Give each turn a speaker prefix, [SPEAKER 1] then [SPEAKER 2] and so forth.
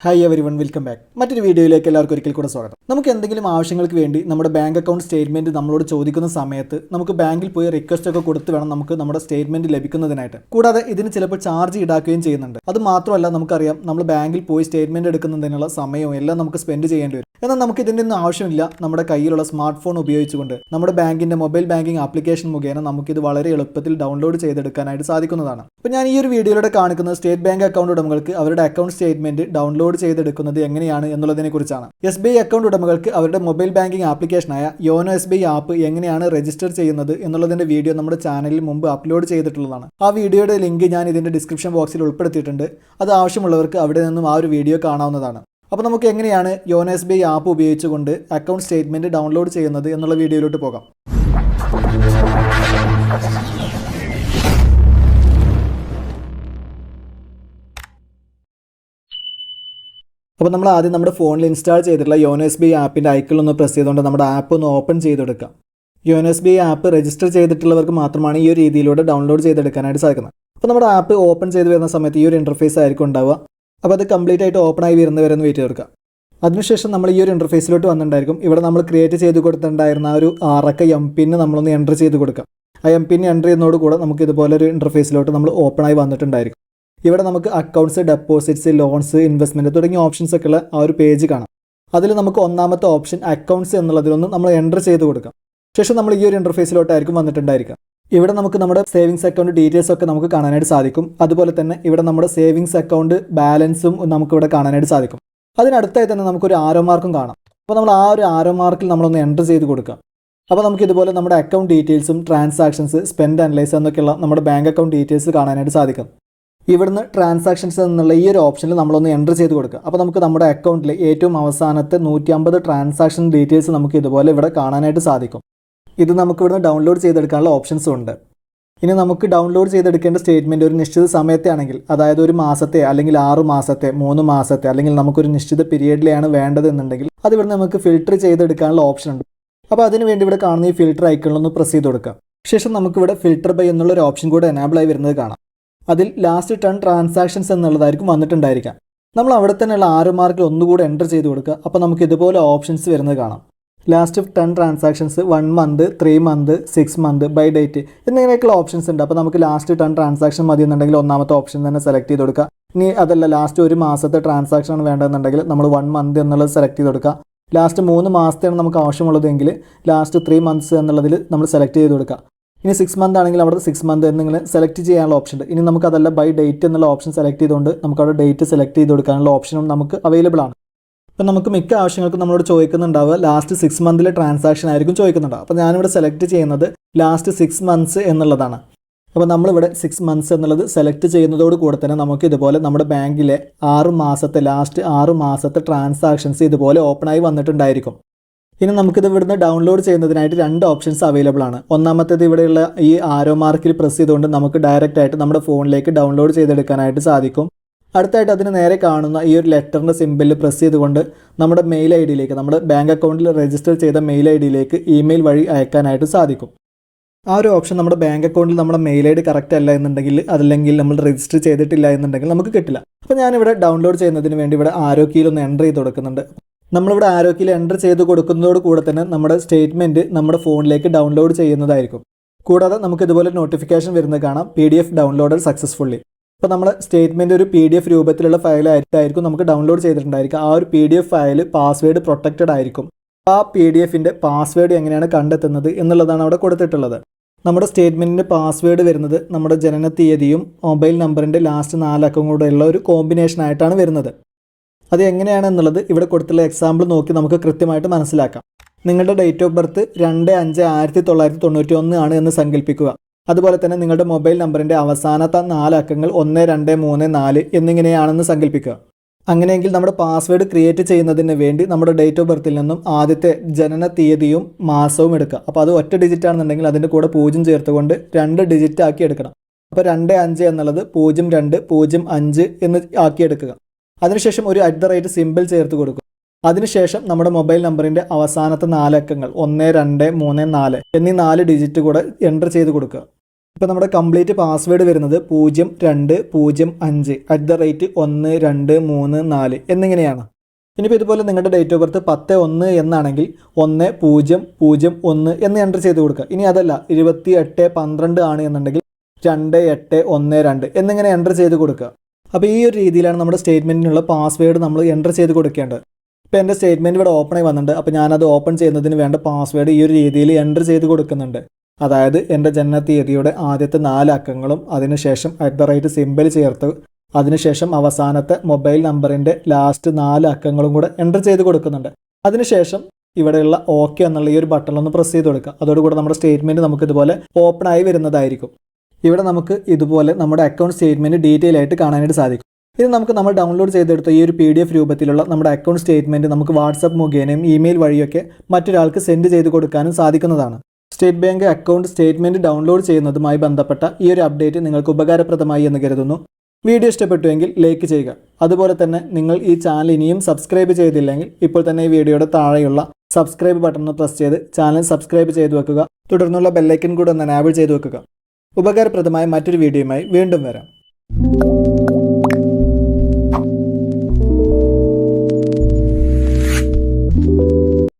[SPEAKER 1] Hi everyone, welcome back. മറ്റൊരു വീഡിയോയിലേക്ക് എല്ലാവർക്കും ഒരിക്കൽ കൂടെ സ്വാഗതം. നമുക്ക് എന്തെങ്കിലും ആവശ്യങ്ങൾക്ക് വേണ്ടി നമ്മുടെ ബാങ്ക് അക്കൗണ്ട് സ്റ്റേറ്റ്മെന്റ് നമ്മളോട് ചോദിക്കുന്ന സമയത്ത് നമുക്ക് ബാങ്കിൽ പോയി റിക്വസ്റ്റ് ഒക്കെ കൊടുത്ത് വേണം നമുക്ക് നമ്മുടെ സ്റ്റേറ്റ്മെന്റ് ലഭിക്കുന്നതിനായിട്ട്. കൂടാതെ ഇതിന് ചിലപ്പോൾ ചാർജ് ഈടാക്കുകയും ചെയ്യുന്നുണ്ട്. അത് മാത്രമല്ല, നമുക്കറിയാം നമ്മൾ ബാങ്കിൽ പോയി സ്റ്റേറ്റ്മെന്റ് എടുക്കുന്നതിനുള്ള സമയവും എല്ലാം നമുക്ക് സ്പെൻഡ് ചെയ്യേണ്ടി വരും. എന്നാൽ നമുക്ക് ഇതിൻ്റെ ഒന്നും ആവശ്യമില്ല. നമ്മുടെ കയ്യിലുള്ള സ്മാർട്ട് ഫോൺ ഉപയോഗിച്ചുകൊണ്ട് നമ്മുടെ ബാങ്കിന്റെ മൊബൈൽ ബാങ്കിങ് ആപ്ലിക്കേഷൻ മുഖേന നമുക്കിത് വളരെ എളുപ്പത്തിൽ ഡൗൺലോഡ് ചെയ്തെടുക്കാനായിട്ട് സാധിക്കുന്നതാണ്. അപ്പോൾ ഞാൻ ഈ ഒരു വീഡിയോയിലൂടെ കാണിക്കുന്നത് സ്റ്റേറ്റ് ബാങ്ക് അക്കൗണ്ട് ഉടമകൾക്ക് അവരുടെ അക്കൗണ്ട് സ്റ്റേറ്റ്മെന്റ് ഡൗൺലോഡ് ചെയ്തെടുക്കുന്നത് എങ്ങനെയാണ് എന്നുള്ളതിനെ കുറിച്ചാണ്. SBI അക്കൗണ്ട് ഉടമകൾക്ക് അവരുടെ മൊബൈൽ ബാങ്കിംഗ് ആപ്ലിക്കേഷനായ യോനോ SBI ആപ്പ് എങ്ങനെയാണ് രജിസ്റ്റർ ചെയ്യുന്നത് എന്നുള്ളതിന്റെ വീഡിയോ നമ്മുടെ ചാനലിൽ മുമ്പ് അപ്ലോഡ് ചെയ്തിട്ടുള്ളതാണ്. ആ വീഡിയോയുടെ ലിങ്ക് ഞാൻ ഇതിന്റെ ഡിസ്ക്രിപ്ഷൻ ബോക്സിൽ ഉൾപ്പെടുത്തിയിട്ടുണ്ട്. അത് ആവശ്യമുള്ളവർക്ക് അവിടെ നിന്നും ആ ഒരു വീഡിയോ കാണാവുന്നതാണ്. അപ്പോൾ നമുക്ക് എങ്ങനെയാണ് യോനോ SBI ആപ്പ് ഉപയോഗിച്ചുകൊണ്ട് അക്കൗണ്ട് സ്റ്റേറ്റ്മെന്റ് ഡൗൺലോഡ് ചെയ്യുന്നത് എന്നുള്ള വീഡിയോയിലോട്ട് പോകാം. അപ്പോൾ നമ്മൾ ആദ്യം നമ്മുടെ ഫോണിൽ ഇൻസ്റ്റാൾ ചെയ്തിട്ടുള്ള യോനോ SBI ആപ്പിൻ്റെ ഐക്കണിലൊന്ന് പ്രസ് ചെയ്തുകൊണ്ട് നമ്മുടെ ആപ്പ് ഒന്ന് ഓപ്പൺ ചെയ്തെടുക്കാം. യോനോ SBI ആപ്പ് രജിസ്റ്റർ ചെയ്തിട്ടുള്ളവർക്ക് മാത്രമാണ് ഈ ഒരു രീതിയിലൂടെ ഡൗൺലോഡ് ചെയ്തെടുക്കാനായിട്ട് സാധിക്കുന്നത്. അപ്പോൾ നമ്മുടെ ആപ്പ് ഓപ്പൺ ചെയ്ത് വരുന്ന സമയത്ത് ഈ ഒരു ഇൻ്റർഫേസ് ആയിരിക്കും ഉണ്ടാവുക. അപ്പോൾ അത് കംപ്ലീറ്റ് ആയിട്ട് ഓപ്പൺ ആയി വരുന്നവരെ ഒന്ന് വെയിറ്റ് ചെയ്തെടുക്കാം. അതിനുശേഷം നമ്മൾ ഈ ഒരു ഇൻ്റർഫേസിലോട്ട് വന്നിട്ടുണ്ടായിരിക്കും. ഇവിടെ നമ്മൾ ക്രിയേറ്റ് ചെയ്ത് കൊടുത്തിട്ടുണ്ടായിരുന്ന ആ ഒരു 6 MPN നമ്മളൊന്ന് എൻ്റർ ചെയ്ത് കൊടുക്കാം. ആ MPN എൻ്റർ ചെയ്യുന്നതോടുകൂടെ നമുക്ക് ഇതുപോലെ ഒരു ഇൻ്റർഫേസിലോട്ട് നമ്മൾ ഓപ്പൺ ആയി വന്നിട്ടുണ്ടായിരിക്കും. ഇവിടെ നമുക്ക് അക്കൗണ്ട്സ്, ഡെപ്പോസിറ്റ്സ്, ലോൺസ്, ഇൻവെസ്റ്റ്മെൻറ്റ് തുടങ്ങിയ ഓപ്ഷൻസ് ഒക്കെ ഉള്ള ആ ഒരു പേജ് കാണാം. അതിൽ നമുക്ക് ഒന്നാമത്തെ ഓപ്ഷൻ അക്കൗണ്ട്സ് എന്നുള്ളതിലൊന്ന് നമ്മൾ എൻ്റർ ചെയ്ത് കൊടുക്കാം. ശേഷം നമ്മൾ ഈ ഒരു ഇൻ്റർഫേസിലോട്ടായിരിക്കും വന്നിട്ടുണ്ടായിരിക്കുക. ഇവിടെ നമുക്ക് നമ്മുടെ സേവിങ്സ് അക്കൗണ്ട് ഡീറ്റെയിൽസ് ഒക്കെ നമുക്ക് കാണാനായിട്ട് സാധിക്കും. അതുപോലെ തന്നെ ഇവിടെ നമ്മുടെ സേവിങ്സ് അക്കൗണ്ട് ബാലൻസും നമുക്കിവിടെ കാണാനായിട്ട് സാധിക്കും. അതിനടുത്തായി തന്നെ നമുക്കൊരു ആരോ മാർക്കും കാണാം. അപ്പോൾ നമ്മൾ ആ ഒരു ആരോ മാർക്കിൽ നമ്മളൊന്ന് എൻ്റർ ചെയ്ത് കൊടുക്കാം. അപ്പോൾ നമുക്ക് ഇതുപോലെ നമ്മുടെ അക്കൗണ്ട് ഡീറ്റെയിൽസും ട്രാൻസാക്ഷൻസ്, സ്പെൻഡ് അനലൈസ് എന്നൊക്കെയുള്ള നമ്മുടെ ബാങ്ക് അക്കൗണ്ട് ഡീറ്റെയിൽസ് കാണാനായിട്ട് സാധിക്കും. ഇവിടുന്ന് ട്രാൻസാക്ഷൻസ് എന്നുള്ള ഈ ഒരു ഓപ്ഷനിൽ നമ്മളൊന്ന് എൻ്റർ ചെയ്ത് കൊടുക്കുക. അപ്പോൾ നമുക്ക് നമ്മുടെ അക്കൗണ്ടിൽ ഏറ്റവും അവസാനത്തെ 150 ട്രാൻസാക്ഷൻ ഡീറ്റെയിൽസ് നമുക്ക് ഇതുപോലെ ഇവിടെ കാണാനായിട്ട് സാധിക്കും. ഇത് നമുക്ക് ഇവിടുന്ന് ഡൗൺലോഡ് ചെയ്തെടുക്കാനുള്ള ഓപ്ഷൻസും ഉണ്ട്. ഇനി നമുക്ക് ഡൗൺലോഡ് ചെയ്തെടുക്കേണ്ട സ്റ്റേറ്റ്മെൻറ്റ് ഒരു നിശ്ചിത സമയത്തെ ആണെങ്കിൽ, അതായത് ഒരു മാസത്തെ അല്ലെങ്കിൽ 6 മാസത്തെ 3 മാസത്തെ അല്ലെങ്കിൽ നമുക്കൊരു നിശ്ചിത പീരീഡിലെയാണ് വേണ്ടതെന്നുണ്ടെങ്കിൽ അത് ഇവിടെ നമുക്ക് ഫിൽട്ടർ ചെയ്തെടുക്കാനുള്ള ഓപ്ഷൻ ഉണ്ട്. അപ്പോൾ അതിന് വേണ്ടി ഇവിടെ കാണുന്ന ഈ ഫിൽട്ടർ ഐക്കണിലൊന്ന് പ്രസ് ചെയ്ത് കൊടുക്കുക. ശേഷം നമുക്കിവിടെ ഫിൽട്ടർ ബൈ എന്നുള്ളൊരു ഓപ്ഷൻ കൂടെ എനാബിൾ ആയി വരുന്നത് കാണാം. അതിൽ ലാസ്റ്റ് 10 ട്രാൻസാക്ഷൻസ് എന്നുള്ളതായിരിക്കും വന്നിട്ടുണ്ടായിരിക്കാം. നമ്മൾ അവിടെ തന്നെയുള്ള 6 മാർക്കിൽ ഒന്നുകൂടെ എൻ്റർ ചെയ്ത് കൊടുക്കുക. അപ്പോൾ നമുക്ക് ഇതുപോലെ ഓപ്ഷൻസ് വരുന്നത് കാണാം. Last 10 transactions, 1 month, 3 month, 6 month, by date എന്നിങ്ങനെയൊക്കെയുള്ള ഓപ്ഷൻസ് ഉണ്ട്. അപ്പോൾ നമുക്ക് ലാസ്റ്റ് 10 ട്രാൻസാക്ഷൻ മതി എന്നുണ്ടെങ്കിൽ ഒന്നാമത്തെ ഓപ്ഷൻ തന്നെ സെലക്ട് ചെയ്ത് കൊടുക്കുക. ഇനി അതല്ല ലാസ്റ്റ് ഒരു മാസത്തെ ട്രാൻസാക്ഷൻ ആണ് വേണ്ടതെന്നുണ്ടെങ്കിൽ നമ്മൾ 1 മന്ത് എന്നുള്ളത് സെലക്ട് ചെയ്ത് കൊടുക്കുക. ലാസ്റ്റ് 3 മാസത്തെയാണ് നമുക്ക് ആവശ്യമുള്ളതെങ്കിൽ ലാസ്റ്റ് 3 മന്ത്സ് എന്നുള്ളതിൽ നമ്മൾ സെലക്ട് ചെയ്ത് കൊടുക്കുക. ഇനി 6 മന്ത് ആണെങ്കിൽ അവിടെ 6 മന്ത് എന്നിങ്ങനെ സെലക്ട് ചെയ്യാനുള്ള ഓപ്ഷൻ ഉണ്ട്. ഇനി നമുക്കതല്ല ബൈ ഡേറ്റ് എന്നുള്ള ഓപ്ഷൻ സെലക്ട് ചെയ്തുകൊണ്ട് നമുക്ക് അവിടെ ഡേറ്റ് സെലക്ട് ചെയ്ത് കൊടുക്കാനുള്ള ഓപ്ഷനും നമുക്ക് അവൈലബിൾ ആണ്. അപ്പോൾ നമുക്ക് മിക്ക ആവശ്യങ്ങൾക്കും നമ്മളോട് ചോദിക്കുന്നുണ്ടാവുക ലാസ്റ്റ് 6 മന്തിലെ ട്രാൻസാക്ഷൻ ആയിരിക്കും ചോദിക്കുന്നുണ്ടാവുക. അപ്പോൾ ഞാനിവിടെ സെലക്ട് ചെയ്യുന്നത് ലാസ്റ്റ് 6 മന്ത്സ് എന്നുള്ളതാണ്. അപ്പോൾ നമ്മളിവിടെ 6 മന്ത്സ് എന്നുള്ളത് സെലക്ട് ചെയ്യുന്നതോട് കൂടെ തന്നെ നമുക്ക് ഇതുപോലെ നമ്മുടെ ബാങ്കിലെ 6 മാസത്തെ ലാസ്റ്റ് 6 മാസത്തെ ട്രാൻസാക്ഷൻസ് ഇതുപോലെ ഓപ്പൺ ആയി വന്നിട്ടുണ്ടായിരിക്കും. ഇനി നമുക്കിത് ഇവിടുന്ന് ഡൗൺലോഡ് ചെയ്യുന്നതിനായിട്ട് 2 ഓപ്ഷൻസ് അവൈലബിൾ ആണ്. ഒന്നാമത്തേത് ഇവിടെയുള്ള ഈ ആരോ മാർക്കിൽ പ്രസ് ചെയ്തുകൊണ്ട് നമുക്ക് ഡയറക്റ്റ് ആയിട്ട് നമ്മുടെ ഫോണിലേക്ക് ഡൗൺലോഡ് ചെയ്തെടുക്കാനായിട്ട് സാധിക്കും. അടുത്തായിട്ട് അതിന് നേരെ കാണുന്ന ഈ ഒരു ലെറ്ററിൻ്റെ സിമ്പിളിൽ പ്രസ് ചെയ്തുകൊണ്ട് നമ്മുടെ മെയിൽ ഐ ഡിയിലേക്ക്, നമ്മുടെ ബാങ്ക് അക്കൗണ്ടിൽ രജിസ്റ്റർ ചെയ്ത മെയിൽ ഐ ഡിയിലേക്ക് ഇമെയിൽ വഴി അയക്കാനായിട്ട് സാധിക്കും. ആ ഒരു ഓപ്ഷൻ നമ്മുടെ ബാങ്ക് അക്കൗണ്ടിൽ നമ്മുടെ മെയിൽ ഐ ഡി കറക്റ്റ് അല്ല എന്നുണ്ടെങ്കിൽ, അതല്ലെങ്കിൽ നമ്മൾ രജിസ്റ്റർ ചെയ്തിട്ടില്ല എന്നുണ്ടെങ്കിൽ നമുക്ക് കിട്ടില്ല. അപ്പോൾ ഞാനിവിടെ ഡൗൺലോഡ് ചെയ്യുന്നതിന് വേണ്ടി ഇവിടെ ആരോ കീയിലൊന്ന് എൻ്റർ ചെയ്ത് കൊടുക്കുന്നുണ്ട്. നമ്മളിവിടെ ആരോ കീയിൽ എൻ്റർ ചെയ്ത് കൊടുക്കുന്നതോട് കൂടെ തന്നെ നമ്മുടെ സ്റ്റേറ്റ്മെൻറ്റ് നമ്മുടെ ഫോണിലേക്ക് ഡൗൺലോഡ് ചെയ്യുന്നതായിരിക്കും. കൂടാതെ നമുക്ക് ഇതുപോലെ നോട്ടിഫിക്കേഷൻ വരുന്നത് കാണാം, PDF ഡൗൺലോഡഡ് സക്സസ്ഫുള്ളി. അപ്പോൾ നമ്മുടെ സ്റ്റേറ്റ്മെൻറ്റ് ഒരു PDF രൂപത്തിലുള്ള ഫയലായിരിക്കും നമുക്ക് ഡൗൺലോഡ് ചെയ്തിട്ടുണ്ടായിരിക്കും. ആ ഒരു PDF ഫയൽ പാസ്വേഡ് പ്രൊട്ടക്റ്റഡ് ആയിരിക്കും. ആ PDFൻ്റെ പാസ്വേഡ് എങ്ങനെയാണ് കണ്ടെത്തുന്നത് എന്നുള്ളതാണ് അവിടെ കൊടുത്തിട്ടുള്ളത്. നമ്മുടെ സ്റ്റേറ്റ്മെൻറ്റിൻ്റെ പാസ്വേഡ് വരുന്നത് നമ്മുടെ ജനന തീയതിയും മൊബൈൽ നമ്പറിൻ്റെ ലാസ്റ്റ് 4 അക്കം കൂടെയുള്ള ഒരു കോമ്പിനേഷൻ ആയിട്ടാണ് വരുന്നത്. അത് എങ്ങനെയാണെന്നുള്ളത് ഇവിടെ കൊടുത്തുള്ള എക്സാമ്പിൾ നോക്കി നമുക്ക് കൃത്യമായിട്ട് മനസ്സിലാക്കാം. നിങ്ങളുടെ ഡേറ്റ് ഓഫ് ബർത്ത് 2/5/1991 ആണ് എന്ന് സങ്കല്പിക്കുക. അതുപോലെ തന്നെ നിങ്ങളുടെ മൊബൈൽ നമ്പറിൻ്റെ അവസാനത്തെ 4 അക്കങ്ങൾ 1234 എന്നിങ്ങനെയാണെന്ന് സങ്കല്പിക്കുക. അങ്ങനെയെങ്കിൽ നമ്മുടെ പാസ്വേഡ് ക്രിയേറ്റ് ചെയ്യുന്നതിന് വേണ്ടി നമ്മുടെ ഡേറ്റ് ഓഫ് ബർത്തിൽ നിന്നും ആദ്യത്തെ ജനന തീയതിയും മാസവും എടുക്കുക. അപ്പോൾ അത് ഒറ്റ ഡിജിറ്റ് ആണെന്നുണ്ടെങ്കിൽ അതിൻ്റെ കൂടെ 0 ചേർത്തുകൊണ്ട് 2 ഡിജിറ്റ് ആക്കി എടുക്കണം. അപ്പോൾ 25 എന്നുള്ളത് 0205 എന്ന് ആക്കിയെടുക്കുക. അതിനുശേഷം ഒരു @ സിമ്പിൾ ചേർത്ത് കൊടുക്കുക. അതിനുശേഷം നമ്മുടെ മൊബൈൽ നമ്പറിൻ്റെ അവസാനത്തെ 4 അക്കങ്ങൾ 1234 എന്നീ 4 ഡിജിറ്റ് കൂടെ എൻ്റർ ചെയ്ത് കൊടുക്കുക. ഇപ്പോൾ നമ്മുടെ കംപ്ലീറ്റ് പാസ്വേഡ് വരുന്നത് 0205@1234 എന്നിങ്ങനെയാണ്. ഇനിയിപ്പോൾ ഇതുപോലെ നിങ്ങളുടെ ഡേറ്റ് ഓഫ് ബർത്ത് 10/1 എന്നാണെങ്കിൽ 1001 എന്ന് എൻ്റർ ചെയ്ത് കൊടുക്കുക. ഇനി അതല്ല 28/12 ആണ് എന്നുണ്ടെങ്കിൽ 2812 എന്നിങ്ങനെ എൻ്റർ ചെയ്ത് കൊടുക്കുക. അപ്പോൾ ഈ ഒരു രീതിയിലാണ് നമ്മുടെ സ്റ്റേറ്റ്മെൻറ്റിനുള്ള പാസ്വേഡ് നമ്മൾ എൻ്റർ ചെയ്ത് കൊടുക്കേണ്ടത്. ഇപ്പോൾ എൻ്റെ സ്റ്റേറ്റ്മെൻറ്റ് ഇവിടെ ഓപ്പൺ ആയി വന്നിട്ടുണ്ട്. അപ്പോൾ ഞാനത് ഓപ്പൺ ചെയ്യുന്നതിന് വേണ്ട പാസ്വേഡ് ഈ ഒരു രീതിയിൽ എൻ്റർ ചെയ്ത് കൊടുക്കുന്നുണ്ട്. അതായത് എൻ്റെ ജനനത്തീയതിയുടെ ആദ്യത്തെ 4 അക്കങ്ങളും അതിനുശേഷം @ ചേർത്ത് അതിനുശേഷം അവസാനത്തെ മൊബൈൽ നമ്പറിൻ്റെ ലാസ്റ്റ് 4 അക്കങ്ങളും കൂടെ എൻ്റർ ചെയ്ത് കൊടുക്കുന്നുണ്ട്. അതിനുശേഷം ഇവിടെയുള്ള ഓക്കെ എന്നുള്ള ഈ ഒരു ബട്ടണിലൊന്ന് പ്രസ് ചെയ്ത് കൊടുക്കുക. അതോടുകൂടി നമ്മുടെ സ്റ്റേറ്റ്മെൻറ്റ് നമുക്ക് ഇതുപോലെ ഓപ്പൺ ആയി വരുന്നതായിരിക്കും. ഇവിടെ നമുക്ക് ഇതുപോലെ നമ്മുടെ അക്കൗണ്ട് സ്റ്റേറ്റ്മെൻറ്റ് ഡീറ്റെയിൽ ആയിട്ട് കാണാനായിട്ട് സാധിക്കും. ഇത് നമുക്ക് നമ്മൾ ഡൗൺലോഡ് ചെയ്തെടുത്ത ഈ ഒരു PDF രൂപത്തിലുള്ള നമ്മുടെ അക്കൗണ്ട് സ്റ്റേറ്റ്മെൻറ്റ് നമുക്ക് വാട്സപ്പ് മുഖേനയും ഇമെയിൽ വഴിയൊക്കെ മറ്റൊരാൾക്ക് സെൻഡ് ചെയ്ത് കൊടുക്കാനും സാധിക്കുന്നതാണ്. State Bank account statement download ചെയ്യുന്നതുമായി ബന്ധപ്പെട്ട ഈ ഒരു അപ്ഡേറ്റ് നിങ്ങൾക്ക് ഉപകാരപ്രദമായി എന്ന് കരുതുന്നു. വീഡിയോ ഇഷ്ടപ്പെട്ടുവെങ്കിൽ ലൈക്ക് ചെയ്യുക. അതുപോലെ തന്നെ നിങ്ങൾ ഈ ചാനൽ ഇനിയും സബ്സ്ക്രൈബ് ചെയ്തില്ലെങ്കിൽ ഇപ്പോൾ തന്നെ ഈ വീഡിയോയുടെ താഴെയുള്ള സബ്സ്ക്രൈബ് ബട്ടൺ പ്രസ് ചെയ്ത് ചാനൽ സബ്സ്ക്രൈബ് ചെയ്തു വെക്കുക. തുടർന്നുള്ള ബെല്ലൈക്കൻ കൂടെ ഒന്ന് എനാബിൾ ചെയ്തു വെക്കുക. ഉപകാരപ്രദമായ മറ്റൊരു വീഡിയോയുമായി വീണ്ടും വരാം.